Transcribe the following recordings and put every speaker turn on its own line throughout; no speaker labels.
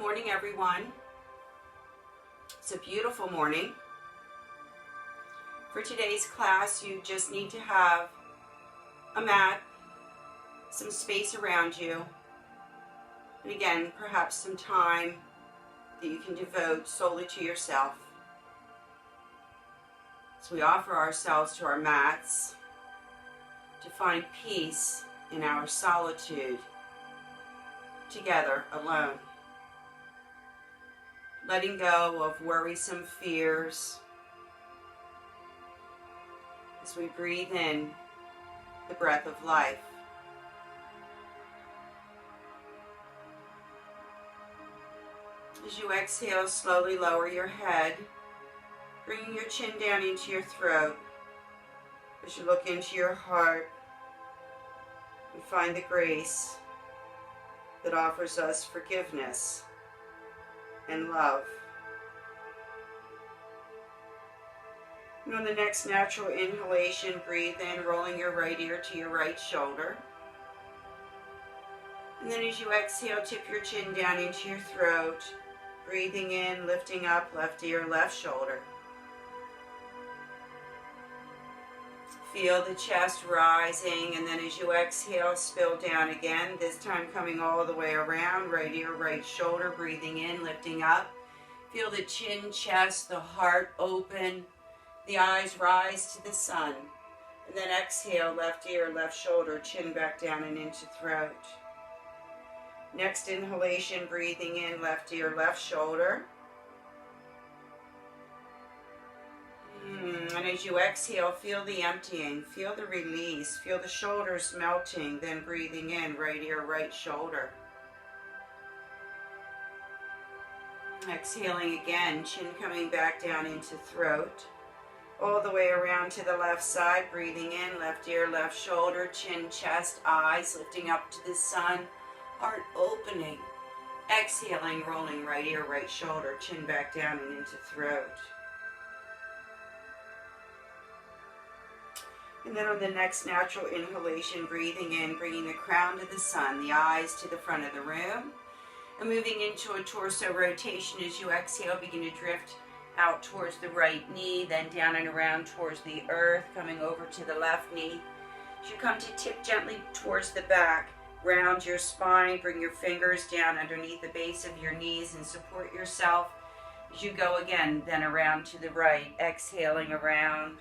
morning, everyone. It's a beautiful morning. For today's class, you just need to have a mat, some space around you, and again, perhaps some time that you can devote solely to yourself. So we offer ourselves to our mats to find peace in our solitude, together, alone. Letting go of worrisome fears as we breathe in the breath of life. As you exhale, slowly lower your head, bringing your chin down into your throat. As you look into your heart and find the grace that offers us forgiveness and love. And on the next natural inhalation, breathe in, rolling your right ear to your right shoulder. And then as you exhale, tip your chin down into your throat, breathing in, lifting up left ear, left shoulder. Feel the chest rising, and then as you exhale, spill down again, this time coming all the way around, right ear, right shoulder, breathing in, lifting up. Feel the chin, chest, the heart open, the eyes rise to the sun. And then exhale, left ear, left shoulder, chin back down and into throat. Next inhalation, breathing in, left ear, left shoulder. And as you exhale, feel the emptying, feel the release, feel the shoulders melting, then breathing in, right ear, right shoulder. Exhaling again, chin coming back down into throat. All the way around to the left side, breathing in, left ear, left shoulder, chin, chest, eyes lifting up to the sun, heart opening. Exhaling, rolling right ear, right shoulder, chin back down and into throat. And then on the next natural inhalation, breathing in, bringing the crown to the sun, the eyes to the front of the room, and moving into a torso rotation. As you exhale, begin to drift out towards the right knee, then down and around towards the earth, coming over to the left knee. As you come to tip gently towards the back, round your spine, bring your fingers down underneath the base of your knees and support yourself. As you go again, then around to the right, exhaling around.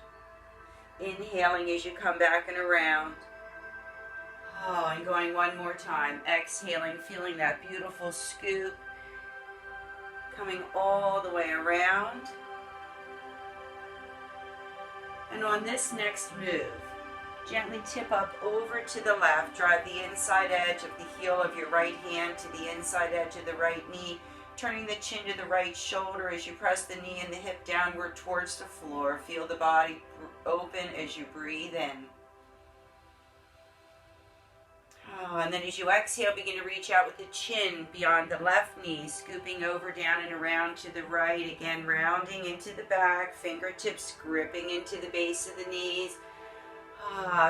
Inhaling as you come back and around. And going one more time. Exhaling, feeling that beautiful scoop. Coming all the way around. And on this next move, gently tip up over to the left. Drive the inside edge of the heel of your right hand to the inside edge of the right knee. Turning the chin to the right shoulder as you press the knee and the hip downward towards the floor. Feel the body open as you breathe in. And then as you exhale, begin to reach out with the chin beyond the left knee, scooping over, down and around to the right. Again, rounding into the back, fingertips gripping into the base of the knees.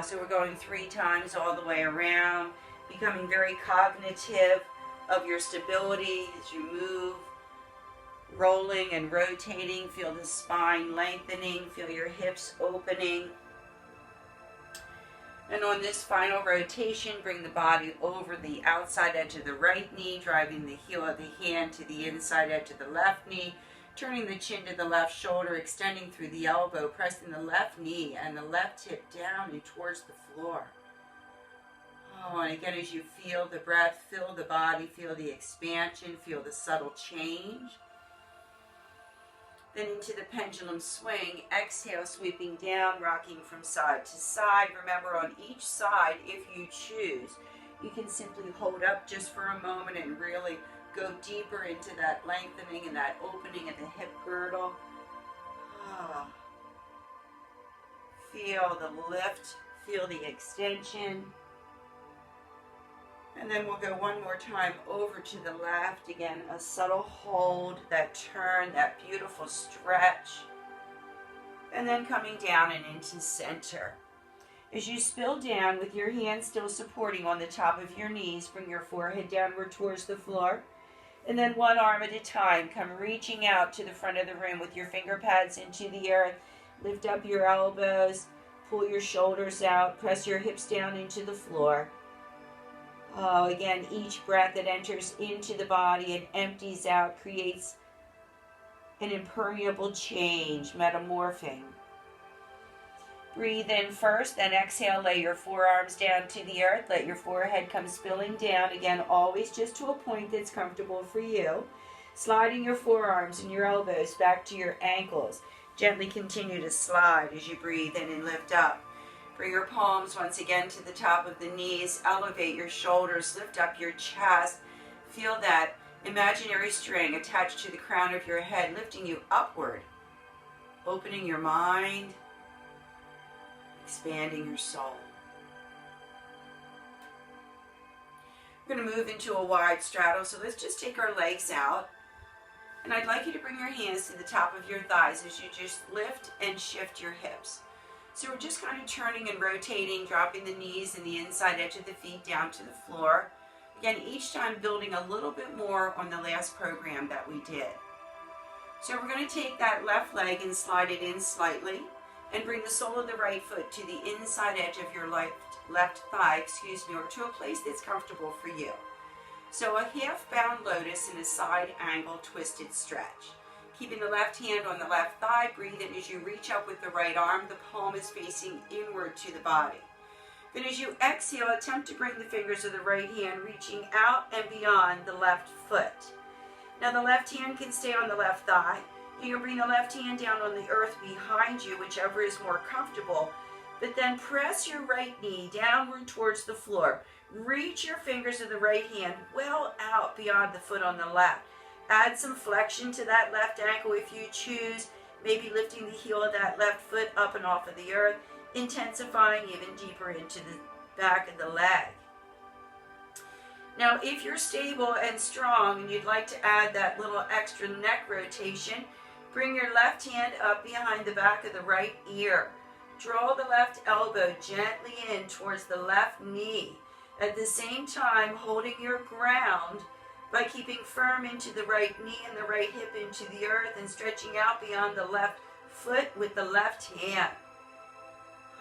So we're going 3 times all the way around, becoming very cognitive of your stability as you move, rolling and rotating. Feel the spine lengthening, feel your hips opening. And on this final rotation, bring the body over the outside edge of the right knee, driving the heel of the hand to the inside edge of the left knee, turning the chin to the left shoulder, extending through the elbow, pressing the left knee and the left hip down and towards the floor. And again, as you feel the breath, feel the body, feel the expansion, feel the subtle change. Then into the pendulum swing, exhale, sweeping down, rocking from side to side. Remember, on each side, if you choose, you can simply hold up just for a moment and really go deeper into that lengthening and that opening of the hip girdle. Feel the lift, feel the extension. And then we'll go one more time over to the left. Again, a subtle hold, that turn, that beautiful stretch. And then coming down and into center. As you spill down with your hands still supporting on the top of your knees, bring your forehead downward towards the floor. And then one arm at a time, come reaching out to the front of the room with your finger pads into the earth. Lift up your elbows, pull your shoulders out, press your hips down into the floor. Oh, again, each breath that enters into the body and empties out creates an impermeable change, metamorphing. Breathe in first, then exhale, lay your forearms down to the earth. Let your forehead come spilling down. Again, always just to a point that's comfortable for you. Sliding your forearms and your elbows back to your ankles. Gently continue to slide as you breathe in and lift up. Bring your palms once again to the top of the knees. Elevate your shoulders, lift up your chest. Feel that imaginary string attached to the crown of your head, lifting you upward. Opening your mind. Expanding your soul. We're going to move into a wide straddle, so let's just take our legs out. And I'd like you to bring your hands to the top of your thighs as you just lift and shift your hips. So we're just kind of turning and rotating, dropping the knees and the inside edge of the feet down to the floor. Again, each time building a little bit more on the last program that we did. So we're going to take that left leg and slide it in slightly. And bring the sole of the right foot to the inside edge of your left thigh, or to a place that's comfortable for you. So a half-bound lotus in a side angle twisted stretch. Keeping the left hand on the left thigh, breathe in as you reach up with the right arm. The palm is facing inward to the body. Then as you exhale, attempt to bring the fingers of the right hand reaching out and beyond the left foot. Now the left hand can stay on the left thigh. You can bring the left hand down on the earth behind you, whichever is more comfortable. But then press your right knee downward towards the floor. Reach your fingers of the right hand well out beyond the foot on the left. Add some flexion to that left ankle if you choose. Maybe lifting the heel of that left foot up and off of the earth, intensifying even deeper into the back of the leg. Now, if you're stable and strong and you'd like to add that little extra neck rotation, bring your left hand up behind the back of the right ear. Draw the left elbow gently in towards the left knee. At the same time, holding your ground by keeping firm into the right knee and the right hip into the earth and stretching out beyond the left foot with the left hand.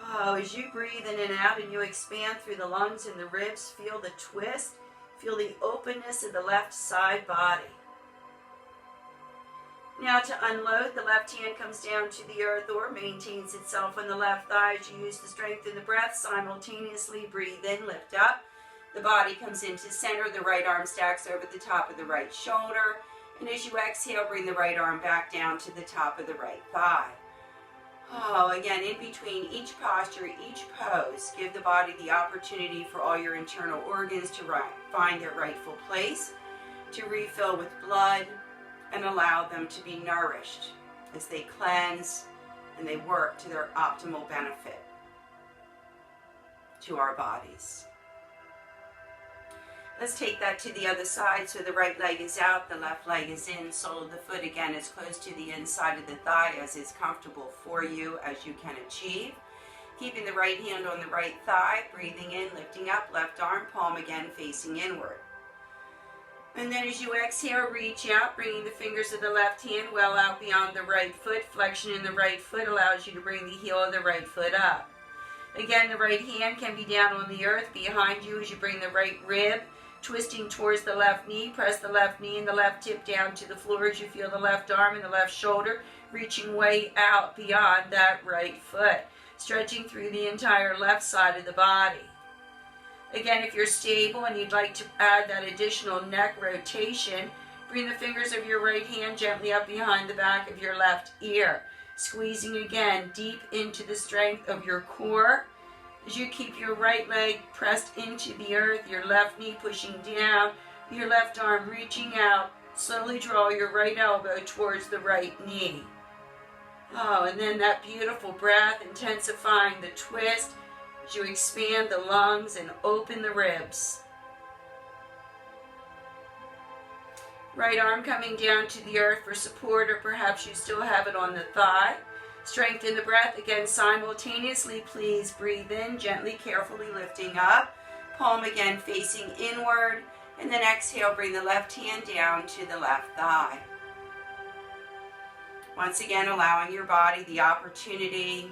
Oh, as you breathe in and out and you expand through the lungs and the ribs, feel the twist. Feel the openness of the left side body. Now to unload, the left hand comes down to the earth or maintains itself on the left thigh as you use the strength of the breath. Simultaneously breathe in, lift up. The body comes into center. The right arm stacks over the top of the right shoulder. And as you exhale, bring the right arm back down to the top of the right thigh. Oh, again, in between each posture, each pose, give the body the opportunity for all your internal organs to find their rightful place, to refill with blood, and allow them to be nourished as they cleanse and they work to their optimal benefit to our bodies. Let's take that to the other side. So the right leg is out, the left leg is in, sole of the foot again is close to the inside of the thigh as is comfortable for you as you can achieve. Keeping the right hand on the right thigh, breathing in, lifting up, left arm, palm again facing inward. And then as you exhale, reach out, bringing the fingers of the left hand well out beyond the right foot. Flexion in the right foot allows you to bring the heel of the right foot up. Again, the right hand can be down on the earth behind you as you bring the right rib twisting towards the left knee. Press the left knee and the left hip down to the floor as you feel the left arm and the left shoulder reaching way out beyond that right foot, stretching through the entire left side of the body. Again, if you're stable and you'd like to add that additional neck rotation, bring the fingers of your right hand gently up behind the back of your left ear, squeezing again deep into the strength of your core. As you keep your right leg pressed into the earth, your left knee pushing down, your left arm reaching out, slowly draw your right elbow towards the right knee. Oh, and then that beautiful breath, intensifying the twist, as you expand the lungs and open the ribs. Right arm coming down to the earth for support, or perhaps you still have it on the thigh. Strengthen the breath again simultaneously. Please breathe in, gently, carefully lifting up. Palm again facing inward. And then exhale, bring the left hand down to the left thigh. Once again, allowing your body the opportunity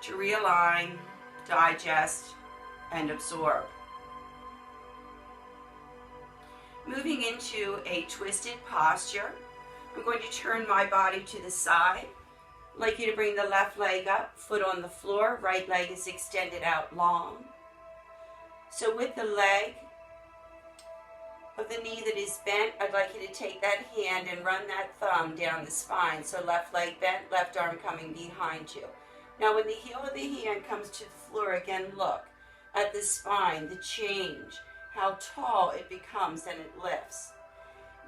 to realign, digest, and absorb. Moving into a twisted posture, I'm going to turn my body to the side. I'd like you to bring the left leg up, foot on the floor, right leg is extended out long. So with the leg of the knee that is bent, I'd like you to take that hand and run that thumb down the spine. So left leg bent, left arm coming behind you. Now when the heel of the hand comes to the floor, again look at the spine, the change, how tall it becomes and it lifts.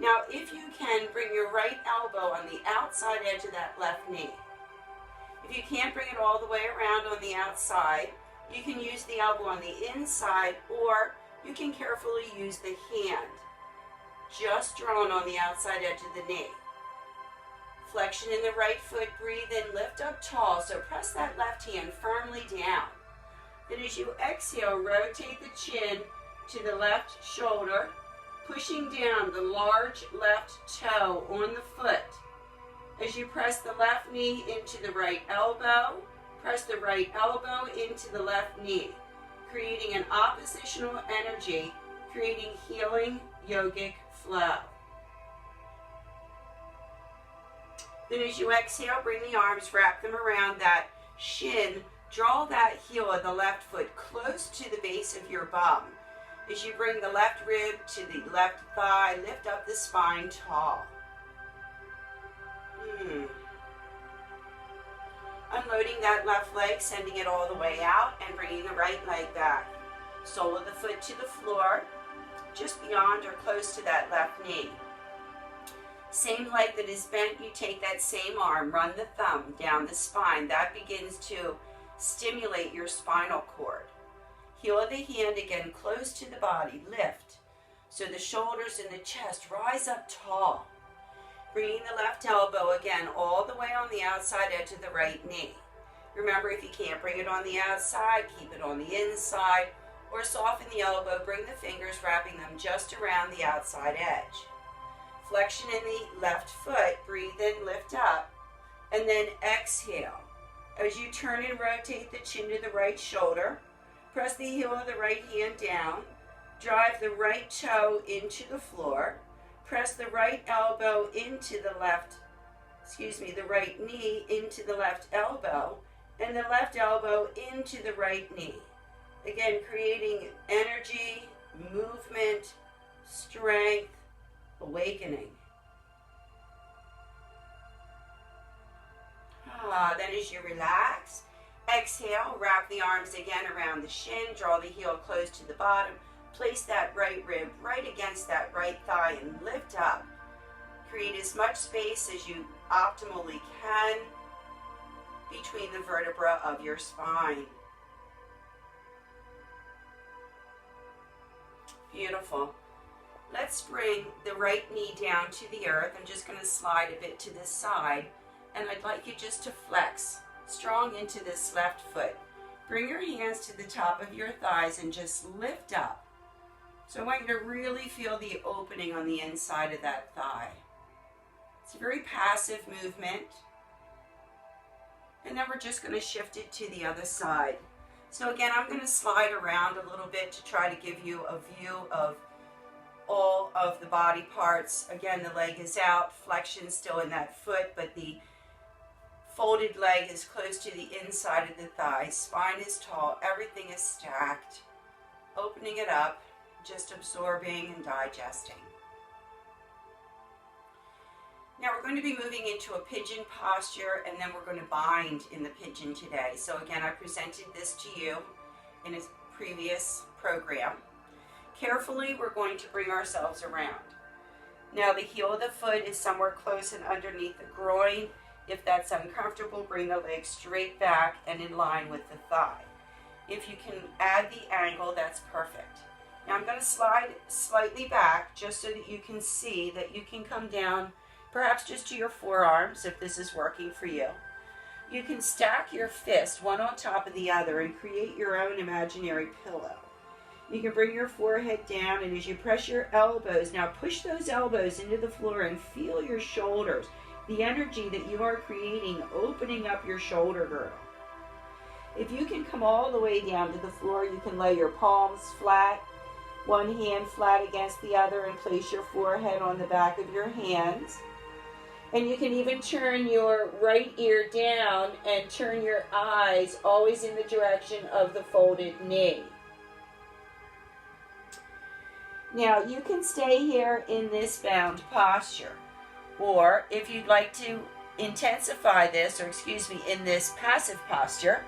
Now if you can, bring your right elbow on the outside edge of that left knee. If you can't bring it all the way around on the outside, you can use the elbow on the inside, or you can carefully use the hand just drawn on the outside edge of the knee. Flexion in the right foot, breathe in, lift up tall, so press that left hand firmly down. Then as you exhale, rotate the chin to the left shoulder, pushing down the large left toe on the foot. As you press the left knee into the right elbow, press the right elbow into the left knee, creating an oppositional energy, creating healing yogic flow. Then as you exhale, bring the arms, wrap them around that shin, draw that heel of the left foot close to the base of your bum. As you bring the left rib to the left thigh, lift up the spine tall. Unloading that left leg, sending it all the way out, and bringing the right leg back. Sole of the foot to the floor, just beyond or close to that left knee. Same leg that is bent, you take that same arm, run the thumb down the spine. That begins to stimulate your spinal cord. Heel of the hand again close to the body, lift. So the shoulders and the chest rise up tall. Bringing the left elbow again all the way on the outside edge of the right knee. Remember, if you can't bring it on the outside, keep it on the inside, or soften the elbow, bring the fingers, wrapping them just around the outside edge. Flexion in the left foot, breathe in, lift up, and then exhale. As you turn and rotate the chin to the right shoulder, press the heel of the right hand down, drive the right toe into the floor, press the right elbow into the the right knee into the left elbow, and the left elbow into the right knee. Again, creating energy, movement, strength, awakening. Then as you relax, exhale, wrap the arms again around the shin, draw the heel close to the bottom, place that right rib right against that right thigh and lift up. Create as much space as you optimally can between the vertebra of your spine. Beautiful. Let's bring the right knee down to the earth. I'm just going to slide a bit to this side, and I'd like you just to flex strong into this left foot. Bring your hands to the top of your thighs and just lift up. So I want you to really feel the opening on the inside of that thigh. It's a very passive movement. And then we're just going to shift it to the other side. So again, I'm going to slide around a little bit to try to give you a view of all of the body parts. Again, the leg is out, flexion still in that foot, but the folded leg is close to the inside of the thigh. Spine is tall, everything is stacked. Opening it up, just absorbing and digesting. Now we're going to be moving into a pigeon posture, and then we're going to bind in the pigeon today. So again, I presented this to you in a previous program. Carefully, we're going to bring ourselves around. Now the heel of the foot is somewhere close and underneath the groin. If that's uncomfortable, bring the leg straight back and in line with the thigh. If you can add the angle, that's perfect. Now I'm going to slide slightly back just so that you can see that you can come down perhaps just to your forearms if this is working for you. You can stack your fists one on top of the other and create your own imaginary pillow. You can bring your forehead down, and as you press your elbows, now push those elbows into the floor and feel your shoulders, the energy that you are creating, opening up your shoulder girdle. If you can come all the way down to the floor, you can lay your palms flat, one hand flat against the other, and place your forehead on the back of your hands. And you can even turn your right ear down and turn your eyes always in the direction of the folded knee. Now, you can stay here in this bound posture, or if you'd like to intensify this, in this passive posture,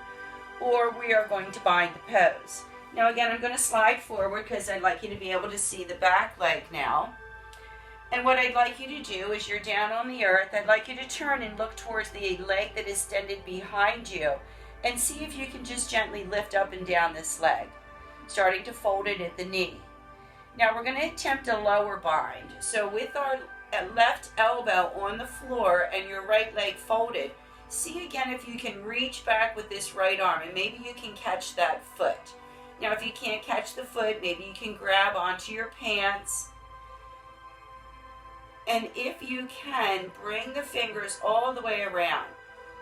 or we are going to bind the pose. Now again, I'm going to slide forward because I'd like you to be able to see the back leg now. And what I'd like you to do is you're down on the earth. I'd like you to turn and look towards the leg that is extended behind you and see if you can just gently lift up and down this leg, starting to fold it at the knee. Now we're going to attempt a lower bind. So with our left elbow on the floor and your right leg folded, see again if you can reach back with this right arm, and maybe you can catch that foot. Now if you can't catch the foot, maybe you can grab onto your pants. And if you can, bring the fingers all the way around.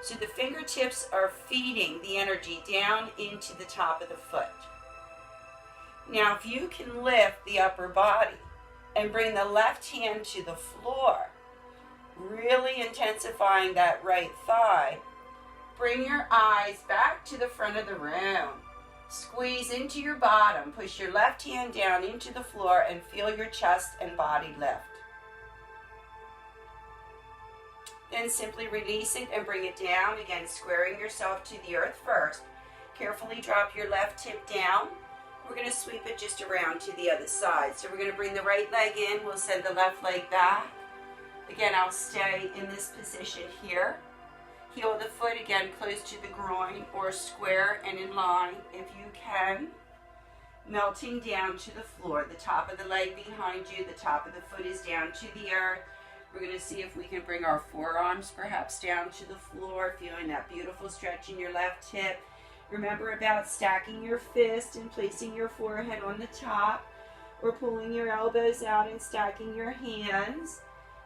So the fingertips are feeding the energy down into the top of the foot. Now if you can lift the upper body and bring the left hand to the floor, really intensifying that right thigh, bring your eyes back to the front of the room. Squeeze into your bottom, push your left hand down into the floor and feel your chest and body lift. Then simply release it and bring it down, again squaring yourself to the earth first. Carefully drop your left hip down. We're going to sweep it just around to the other side. So we're going to bring the right leg in, we'll send the left leg back. Again, I'll stay in this position here. Heel the foot again close to the groin or square and in line if you can. Melting down to the floor. The top of the leg behind you, the top of the foot is down to the earth. We're going to see if we can bring our forearms perhaps down to the floor, feeling that beautiful stretch in your left hip. Remember about stacking your fist and placing your forehead on the top, or pulling your elbows out and stacking your hands.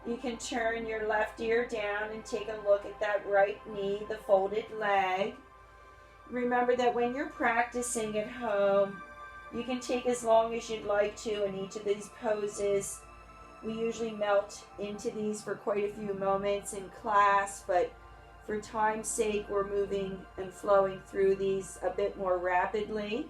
You can turn your left ear down and take a look at that right knee, the folded leg. Remember that when you're practicing at home, you can take as long as you'd like to in each of these poses. We usually melt into these for quite a few moments in class, but for time's sake, we're moving and flowing through these a bit more rapidly.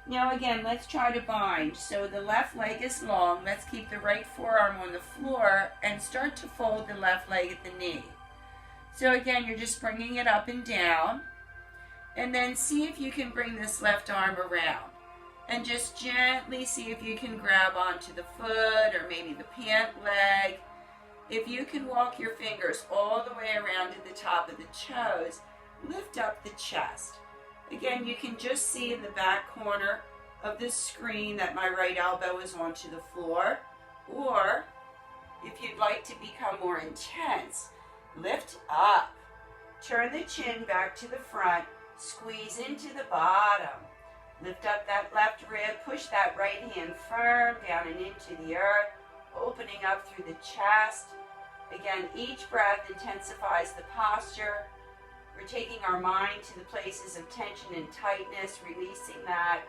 Now again, let's try to bind. So the left leg is long. Let's keep the right forearm on the floor and start to fold the left leg at the knee. So again, you're just bringing it up and down. And then see if you can bring this left arm around. And just gently see if you can grab onto the foot or maybe the pant leg. If you can walk your fingers all the way around to the top of the toes, lift up the chest. Again, you can just see in the back corner of the screen that my right elbow is onto the floor. Or, if you'd like to become more intense, lift up. Turn the chin back to the front, squeeze into the bottom. Lift up that left rib, push that right hand firm down and into the earth, opening up through the chest. Again, each breath intensifies the posture. We're taking our mind to the places of tension and tightness, releasing that.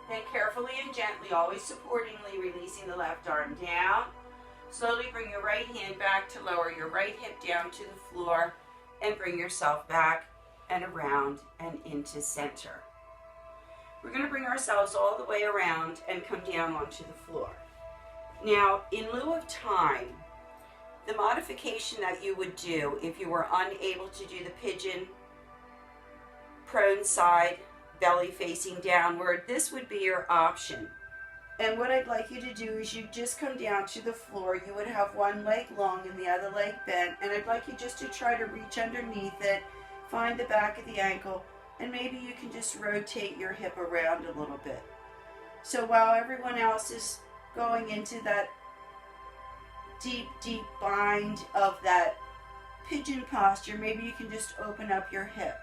Then carefully and gently, always supportingly, releasing the left arm down. Slowly bring your right hand back to lower your right hip down to the floor and bring yourself back and around and into center. We're going to bring ourselves all the way around and come down onto the floor. Now, in lieu of time, the modification that you would do if you were unable to do the pigeon, prone side, belly facing downward, this would be your option. And what I'd like you to do is you just come down to the floor. You would have one leg long and the other leg bent, and I'd like you just to try to reach underneath it, find the back of the ankle, and maybe you can just rotate your hip around a little bit. So while everyone else is going into that deep bind of that pigeon posture, maybe you can just open up your hip,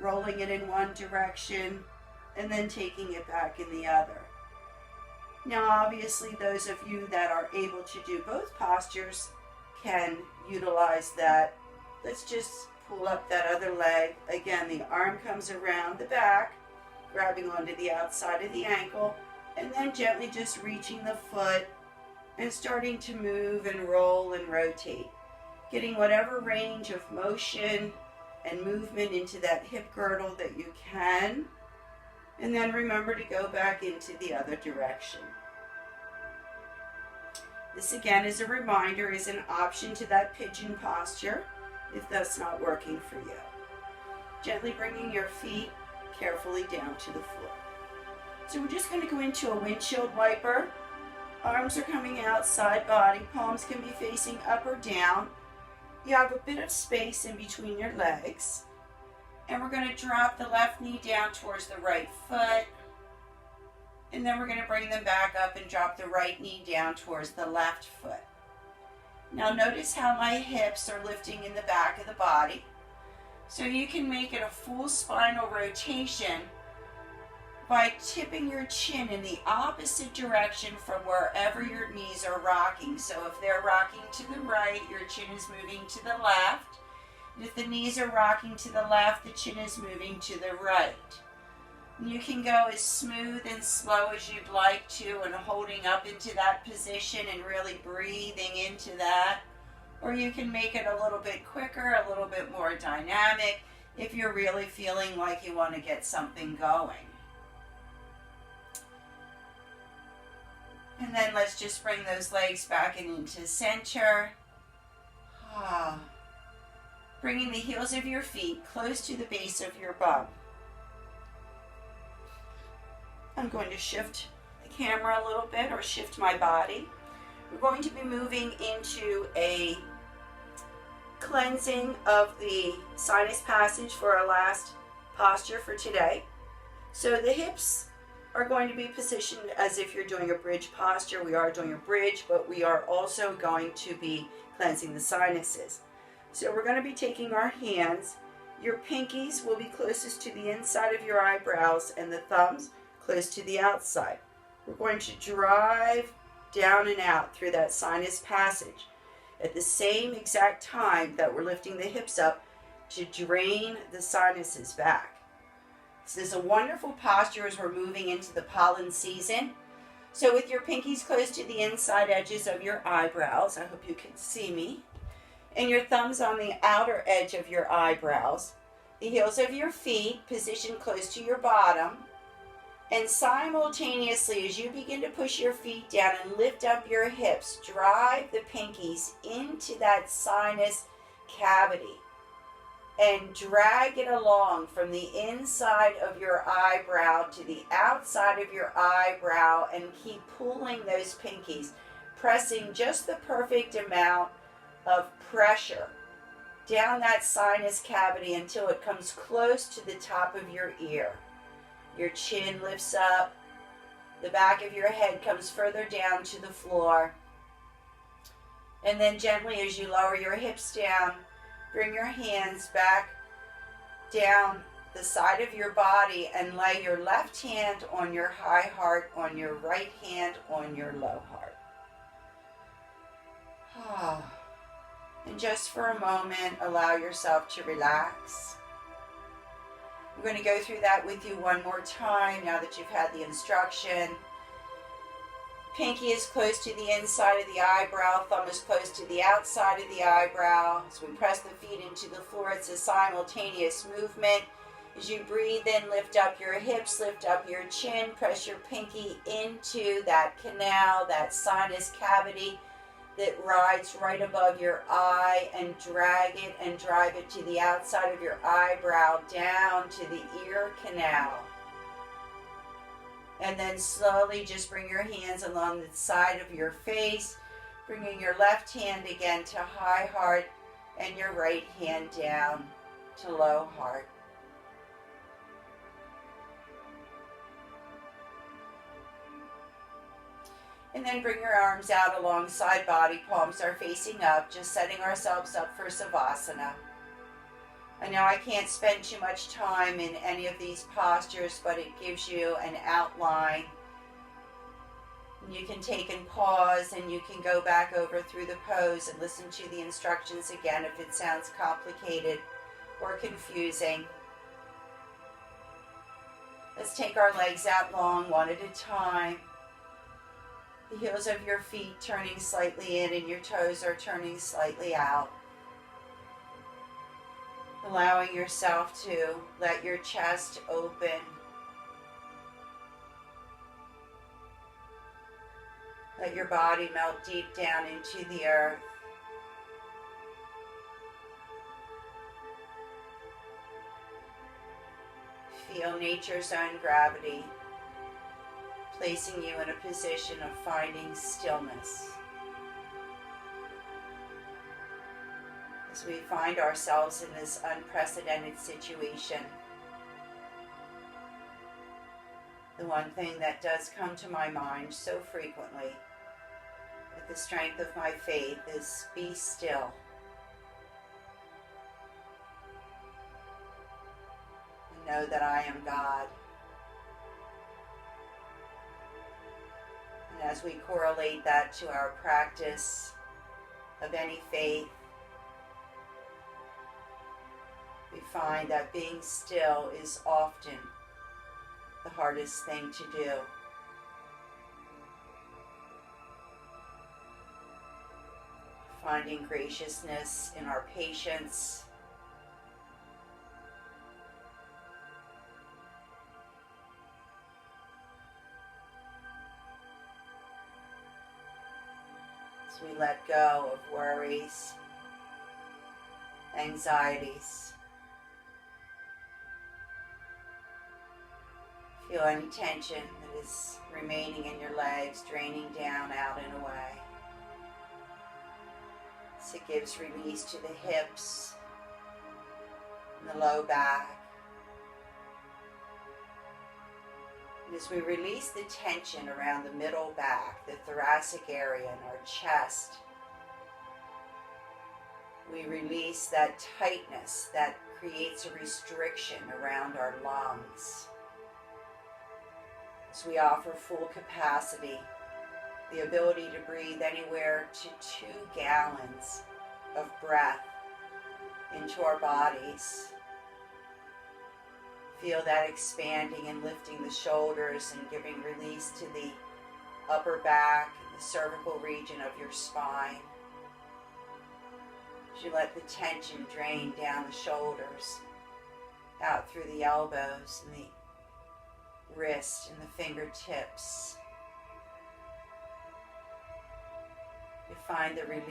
rolling it in one direction, and then taking it back in the other. Now, obviously, those of you that are able to do both postures can utilize that. Let's just pull up that other leg. Again, the arm comes around the back, grabbing onto the outside of the ankle, and then gently just reaching the foot and starting to move and roll and rotate. Getting whatever range of motion and movement into that hip girdle that you can. And then remember to go back into the other direction. This again, as a reminder, is an option to that pigeon posture if that's not working for you. Gently bringing your feet carefully down to the floor. So we're just going to go into a windshield wiper. Arms are coming out, side body. Palms can be facing up or down. You have a bit of space in between your legs. And we're going to drop the left knee down towards the right foot. And then we're going to bring them back up and drop the right knee down towards the left foot. Now notice how my hips are lifting in the back of the body. So you can make it a full spinal rotation by tipping your chin in the opposite direction from wherever your knees are rocking. So if they're rocking to the right, your chin is moving to the left. And if the knees are rocking to the left, the chin is moving to the right. And you can go as smooth and slow as you'd like to and holding up into that position and really breathing into that. Or you can make it a little bit quicker, a little bit more dynamic if you're really feeling like you want to get something going. And then let's just bring those legs back into center. Bringing the heels of your feet close to the base of your bum. I'm going to shift the camera a little bit or shift my body. We're going to be moving into a cleansing of the sinus passage for our last posture for today. So the hips are going to be positioned as if you're doing a bridge posture. We are doing a bridge, but we are also going to be cleansing the sinuses. So we're going to be taking our hands. Your pinkies will be closest to the inside of your eyebrows and the thumbs close to the outside. We're going to drive down and out through that sinus passage at the same exact time that we're lifting the hips up to drain the sinuses back. This is a wonderful posture as we're moving into the pollen season. So with your pinkies close to the inside edges of your eyebrows, I hope you can see me, and your thumbs on the outer edge of your eyebrows, the heels of your feet positioned close to your bottom, and simultaneously as you begin to push your feet down and lift up your hips, drive the pinkies into that sinus cavity and drag it along from the inside of your eyebrow to the outside of your eyebrow and keep pulling those pinkies, pressing just the perfect amount of pressure down that sinus cavity until it comes close to the top of your ear. Your chin lifts up, the back of your head comes further down to the floor, and then gently as you lower your hips down, bring your hands back down the side of your body and lay your left hand on your high heart, on your right hand on your low heart. And just for a moment, allow yourself to relax. I'm going to go through that with you one more time now that you've had the instruction. Pinky is close to the inside of the eyebrow, thumb is close to the outside of the eyebrow. As we press the feet into the floor, it's a simultaneous movement. As you breathe in, lift up your hips, lift up your chin, press your pinky into that canal, that sinus cavity that rides right above your eye, and drag it and drive it to the outside of your eyebrow down to the ear canal. And then slowly just bring your hands along the side of your face, bringing your left hand again to high heart and your right hand down to low heart. And then bring your arms out alongside body, palms are facing up, just setting ourselves up for Savasana. I know I can't spend too much time in any of these postures, but it gives you an outline. You can take and pause, and you can go back over through the pose and listen to the instructions again if it sounds complicated or confusing. Let's take our legs out long, one at a time. The heels of your feet turning slightly in and your toes are turning slightly out. Allowing yourself to let your chest open. Let your body melt deep down into the earth. Feel nature's own gravity, placing you in a position of finding stillness. As we find ourselves in this unprecedented situation, the one thing that does come to my mind so frequently with the strength of my faith is be still. Know that I am God. And as we correlate that to our practice of any faith, we find that being still is often the hardest thing to do. Finding graciousness in our patience, we let go of worries, anxieties. Feel any tension that is remaining in your legs, draining down, out, and away. So it gives release to the hips and the low back. And as we release the tension around the middle back, the thoracic area, and our chest, we release that tightness that creates a restriction around our lungs. As we offer full capacity, the ability to breathe anywhere to 2 gallons of breath into our bodies. Feel that expanding and lifting the shoulders and giving release to the upper back and the cervical region of your spine. As you let the tension drain down the shoulders, out through the elbows and the wrist and the fingertips. You find the release